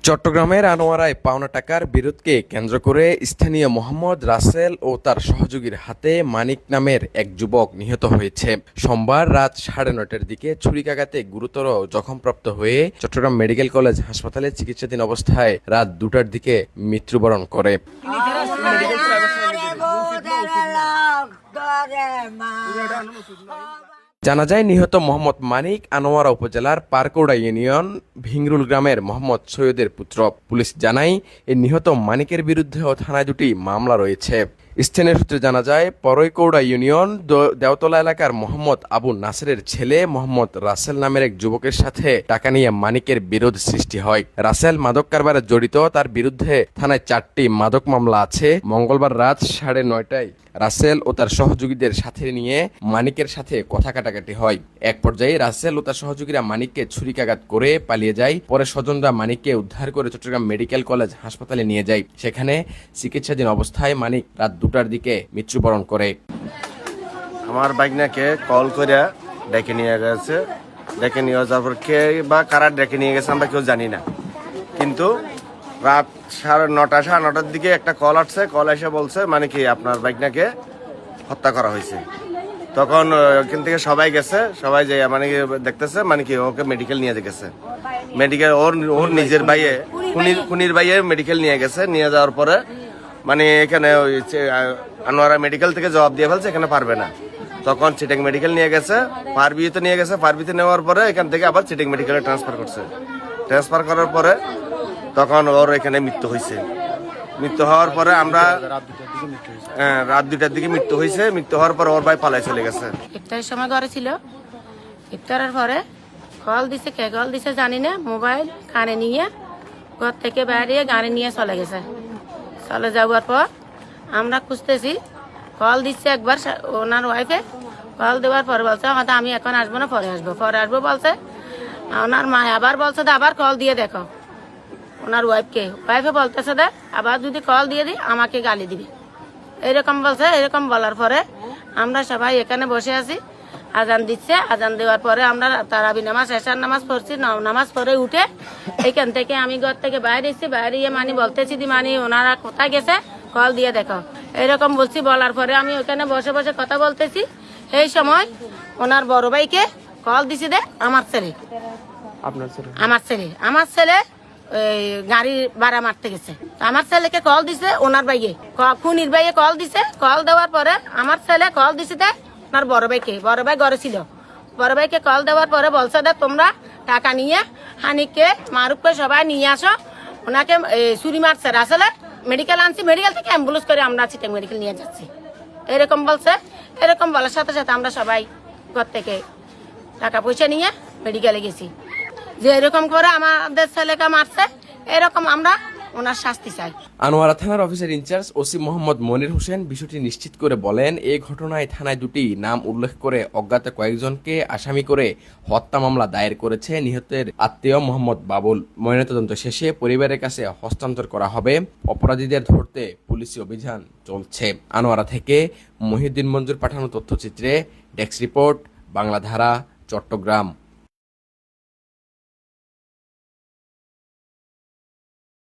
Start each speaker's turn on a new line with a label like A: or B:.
A: চট্টগ্রামের আনোয়ারায় পাওনা টাকার বিরোধকে কেন্দ্র করে স্থানীয় মোহাম্মদ রাসেল ও তার সহযোগীর হাতে মানিক নামের এক যুবক নিহত হয়েছে। সোমবার রাত 9:30টার দিকে ছুরিকাঘাতে গুরুতর জখমপ্রাপ্ত হয়ে চট্টগ্রাম মেডিকেল কলেজ হাসপাতালে চিকিৎসাধীন অবস্থায় রাত 2টার দিকে মৃত্যুবরণ করে। জানা যায়, নিহত মোহাম্মদ মানিক আনোয়ারা উপজেলার পারকৌড়া ইউনিয়ন ভিংরুল গ্রামের মোহাম্মদ সৈয়দের পুত্র। পুলিশ জানায়, এই নিহত মানিকের বিরুদ্ধেও থানায় দুটি মামলা রয়েছে। স্থানীয় সূত্রে জানা যায়, পরৈকৌড়া ইউনিয়ন দেওতলা এলাকার মোহাম্মদ আবু নাসেরের ছেলে মোহাম্মদ রাসেল নামের এক যুবকের সাথে টাকা নিয়ে মানিকের বিরোধ সৃষ্টি হয়। রাসেল মাদক কারবারে জড়িত, তার বিরুদ্ধে থানায় 4টি মাদক মামলা আছে। মঙ্গলবার রাত 9:30টায় রাসেল ও তার সহযোগীদের সাথে নিয়ে মানিকের সাথে কথা কাটাকাটি হয়। এক পর্যায়ে রাসেল ও তার সহযোগীরা মানিককে ছুরিকাঘাত করে পালিয়ে যায়। পরে স্বজনরা মানিককে উদ্ধার করে চট্টগ্রাম মেডিকেল কলেজ হাসপাতালে নিয়ে যায়। সেখানে চিকিৎসাধীন অবস্থায় মানিক রাত 2টার দিকে মৃত্যুবরণ করে।
B: আমার বাইকনাকে কল করে ডেকে নিয়ে গেছে। ডেকে নিয়ে যাওয়ার পর কে বা কারা ডেকে নিয়ে গেছে আমরা কেউ জানি না, কিন্তু রাত 9:30-9:30টার দিকে একটা কল আসছে। কল এসে বলছে মানে কি আপনার বাইকনাকে হত্যা করা হয়েছে। তখন ওখান থেকে সবাই গেছে, সবাই যে মানে কি দেখতেছে মানে কি ওকে মেডিকেল নিয়ে গেছে। মেডিকেল ওর নিজের ভাইয়ে খুনির ভাইয়ে মেডিকেল নিয়ে গেছে। নিয়ে যাওয়ার পরে মানে এখানে ওই আনোয়ারা মেডিকেল থেকে জবাব দিয়ে ফেলছে এখানে পারবে না। তখন চিটাং মেডিকেল নিয়ে গেছে, পারবিতে নিয়ে গেছে। পারবিতে নেওয়ার পরে এখান থেকে আবার চিটাং মেডিকেলে ট্রান্সফার করছে। ট্রান্সফার করার পরে তখন ওর এখানে মৃত্যু হয়েছে। মৃত্যু হওয়ার পরে আমরা রাত 2টার দিকে মৃত্যু হয়েছে। মৃত্যু হওয়ার পরে ওর ভাই পালাই চলে গেছে।
C: ইফতারের সময় ঘরে ছিল। ইফতারের পরে কল দিছে, কে কল দিছে জানি না, মোবাইল কানে নিয়ে ঘর থেকে বেরিয়ে গাড়ি নিয়ে চলে গেছে। চলে যাওয়ার পর আমরা খুঁজতেছি। কল দিচ্ছে একবার ওনার ওয়াইফে। কল দেওয়ার পরে বলছে হয়তো আমি এখন আসবো না, পরে আসবো বলছে। ওনার মা আবার বলছে আবার কল দিয়ে দেখো ওনার ওয়াইফকে। ওয়াইফে বলতেছে দে আবার যদি কল দিয়ে দিই আমাকে গালি দিবি, এরকম বলছে। এরকম বলার পরে আমরা সবাই এখানে বসে আছি। আজান দিচ্ছে। আজান দেওয়ার পরে আমরা তারাবি নামাজ, এশার নামাজ পড়ছি। নামাজ পড়ে উঠে এইখান থেকে আমি ঘর থেকে বাইরে এসেছি। বাইরে মানে বলতেছি দি মানে ওনারা কোথায় গেছে কল দিয়ে দেখো, এরকম বলছি। বলার পরে আমি ওখানে বসে বসে কথা বলতেছি। এই সময় ওনার বড় ভাইকে কল দিছি দে আমার ছেলে গাড়ি ভাড়া মারতে গেছে। আমার ছেলেকে কল দিছে ওনার ভাইয়ে, খুনির ভাইয়ে কল দিছে। কল দেওয়ার পরে আমার ছেলে কল দিছে দে আপনার বড় ভাইকে। বড় ভাই ঘরে ছিল। বড় ভাইকে কল দেওয়ার পরে বলছে দে তোমরা টাকা নিয়ে হানিককে মারুফকে সবাই নিয়ে আসো, ওনাকে ছুরি মারছে। আসলে মেডিকেল আনছি, মেডিকেল থেকে অ্যাম্বুলেন্স করে আমরা চিটাং মেডিকেল নিয়ে যাচ্ছি, এরকম বলছে। এরকম বলার সাথে সাথে আমরা সবাই ঘর থেকে টাকা পয়সা নিয়ে মেডিকেলে গেছি। যে এরকম করে আমাদের ছেলেকে মারছে, এরকম আমরা ওনার শাস্তি চাই।
A: আনোয়ারা থানার officer in charge OC Mohammad Monir Hossain বিষয়টি নিশ্চিত করে বলেন, এই ঘটনায় থানায় দুটি নাম উল্লেখ করে অজ্ঞাত কয়েকজনকে আসামি করে হত্যা মামলা দায়ের করেছে নিহতের আত্মীয় মোহাম্মদ বাবুল। ময়নাতদন্ত শেষে পরিবারের কাছে হস্তান্তর করা হবে। অপরাধীদের ধরতে পুলিশি অভিযান চলছে। আনোয়ারা থেকে মহিউদ্দিন মঞ্জুর পাঠানো তথ্যচিত্রে ডেস্ক রিপোর্ট, বাংলাধারা, চট্টগ্রাম।